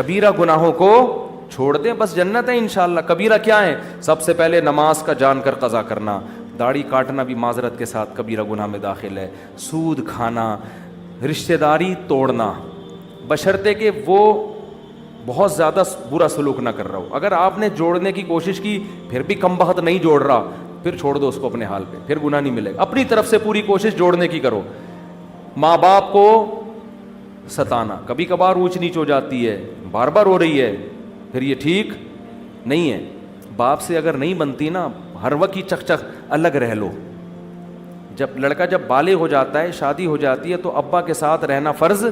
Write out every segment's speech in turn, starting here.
کبیرہ گناہوں کو چھوڑ دیں، بس جنت ہے انشاءاللہ۔ کبیرہ کیا ہے؟ سب سے پہلے نماز کا جان کر قضا کرنا، داڑھی کاٹنا بھی معذرت کے ساتھ کبیرہ گناہ میں داخل ہے، سود کھانا، رشتہ داری توڑنا، بشرطے کہ وہ بہت زیادہ برا سلوک نہ کر رہا ہو۔ اگر آپ نے جوڑنے کی کوشش کی پھر بھی کم بخت نہیں جوڑ رہا، پھر چھوڑ دو اس کو اپنے حال پہ، پھر گناہ نہیں ملے گا۔ اپنی طرف سے پوری کوشش جوڑنے کی کرو۔ ماں باپ کو ستانا، کبھی کبھار اونچ نیچ ہو جاتی ہے، بار بار ہو رہی ہے، پھر یہ ٹھیک نہیں ہے۔ باپ سے اگر نہیں بنتی نا، ہر وقت ہی چک چک الگ رہ لو۔ جب لڑکا جب بالغ ہو جاتا ہے، شادی ہو جاتی ہے، تو ابا کے ساتھ رہنا فرض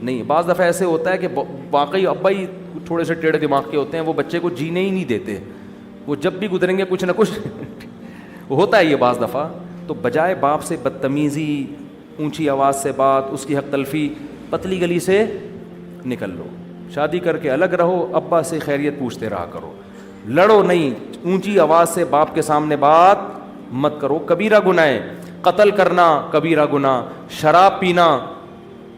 نہیں۔ بعض دفعہ ایسے ہوتا ہے کہ واقعی ابا ہی تھوڑے سے ٹیڑھے دماغ کے ہوتے ہیں، وہ بچے کو جینے ہی نہیں دیتے، وہ جب بھی گزریں گے کچھ نہ کچھ ہوتا ہے یہ بعض دفعہ۔ تو بجائے باپ سے بدتمیزی، اونچی آواز سے بات، اس کی حق تلفی، پتلی گلی سے نکل لو، شادی کر کے الگ رہو، ابا سے خیریت پوچھتے رہا کرو، لڑو نہیں، اونچی آواز سے باپ کے سامنے بات مت کرو۔ کبیرہ گناہ ہے، قتل کرنا کبیرہ گناہ، شراب پینا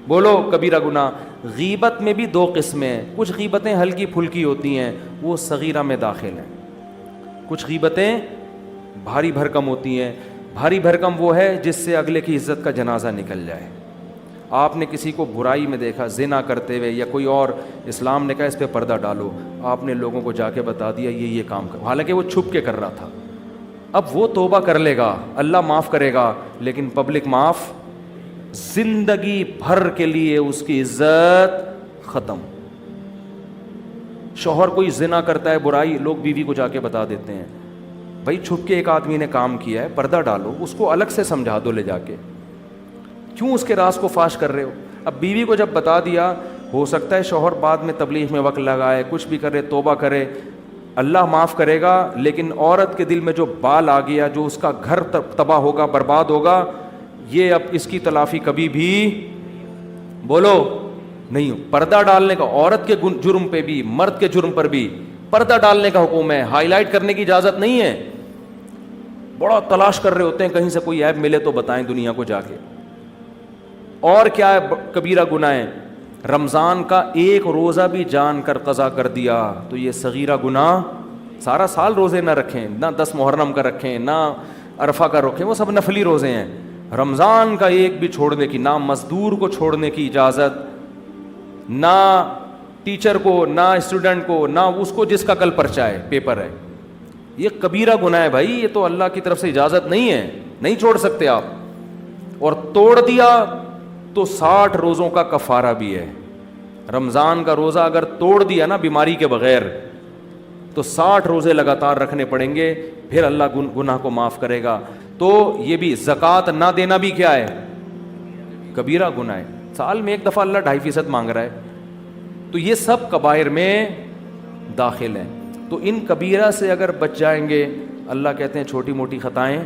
بولو کبیرہ گناہ۔ غیبت میں بھی دو قسمیں ہیں، کچھ غیبتیں ہلکی پھلکی ہوتی ہیں، وہ صغیرہ میں داخل ہیں، کچھ غیبتیں بھاری بھرکم ہوتی ہیں۔ بھاری بھرکم وہ ہے جس سے اگلے کی عزت کا جنازہ نکل جائے۔ آپ نے کسی کو برائی میں دیکھا، زنا کرتے ہوئے یا کوئی اور، اسلام نے کہا اس پہ پردہ ڈالو، آپ نے لوگوں کو جا کے بتا دیا یہ کام کر، حالانکہ وہ چھپ کے کر رہا تھا۔ اب وہ توبہ کر لے گا، اللہ معاف کرے گا، لیکن پبلک معاف، زندگی بھر کے لیے اس کی عزت ختم۔ شوہر کوئی زنا کرتا ہے، برائی، لوگ بیوی کو جا کے بتا دیتے ہیں، بھائی چھپ کے ایک آدمی نے کام کیا ہے، پردہ ڈالو، اس کو الگ سے سمجھا دو لے جا کے، کیوں اس کے راز کو فاش کر رہے ہو؟ اب بیوی کو جب بتا دیا، ہو سکتا ہے شوہر بعد میں تبلیغ میں وقت لگائے، کچھ بھی کرے، توبہ کرے، اللہ معاف کرے گا، لیکن عورت کے دل میں جو بال آ گیا، جو اس کا گھر تباہ ہوگا، برباد ہوگا، یہ اب اس کی تلافی کبھی بھی بولو نہیں ہو۔ پردہ ڈالنے کا، عورت کے جرم پہ بھی، مرد کے جرم پر بھی پردہ ڈالنے کا حکم ہے، ہائی لائٹ کرنے کی اجازت نہیں ہے۔ بڑا تلاش کر رہے ہوتے ہیں کہیں سے کوئی عیب ملے تو بتائیں دنیا کو جا کے۔ اور کیا ہے کبیرہ گناہ ہے؟ رمضان کا ایک روزہ بھی جان کر قضا کر دیا تو یہ صغیرہ گناہ۔ سارا سال روزے نہ رکھیں، نہ 10 محرم کا رکھیں، نہ عرفہ کا رکھیں، وہ سب نفلی روزے ہیں۔ رمضان کا ایک بھی چھوڑنے کی، نہ مزدور کو چھوڑنے کی اجازت، نہ ٹیچر کو، نہ اسٹوڈنٹ کو، نہ اس کو جس کا کل پرچہ ہے، پیپر ہے۔ یہ کبیرہ گناہ ہے بھائی، یہ تو اللہ کی طرف سے اجازت نہیں ہے، نہیں چھوڑ سکتے آپ۔ اور توڑ دیا تو 60 روزوں کا کفارہ بھی ہے۔ رمضان کا روزہ اگر توڑ دیا نا بیماری کے بغیر تو 60 روزے لگاتار رکھنے پڑیں گے، پھر اللہ گناہ کو معاف کرے گا۔ تو یہ بھی زکوٰۃ نہ دینا بھی کیا ہے؟ کبیرہ گناہ ہے۔ سال میں ایک دفعہ اللہ 2.5% مانگ رہا ہے، تو یہ سب کبائر میں داخل ہیں۔ تو ان کبیرہ سے اگر بچ جائیں گے، اللہ کہتے ہیں چھوٹی موٹی خطائیں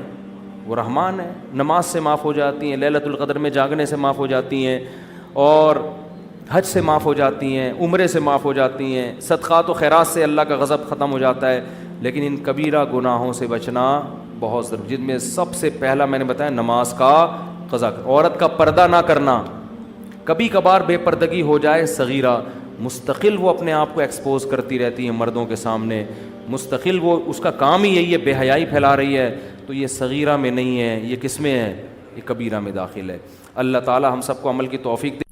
وہ رحمان ہے، نماز سے معاف ہو جاتی ہیں، لیلۃ القدر میں جاگنے سے معاف ہو جاتی ہیں، اور حج سے معاف ہو جاتی ہیں، عمرے سے معاف ہو جاتی ہیں، صدقات و خیرات سے اللہ کا غضب ختم ہو جاتا ہے۔ لیکن ان کبیرہ گناہوں سے بچنا بہت ضروری، جن میں سب سے پہلا میں نے بتایا نماز کا قضا، عورت کا پردہ نہ کرنا۔ کبھی کبھار بے پردگی ہو جائے صغیرہ، مستقل وہ اپنے آپ کو ایکسپوز کرتی رہتی ہے مردوں کے سامنے، مستقل وہ اس کا کام ہی یہی ہے، بے حیائی پھیلا رہی ہے، تو یہ صغیرہ میں نہیں ہے، یہ کس میں ہے؟ یہ کبیرہ میں داخل ہے۔ اللہ تعالی ہم سب کو عمل کی توفیق دے۔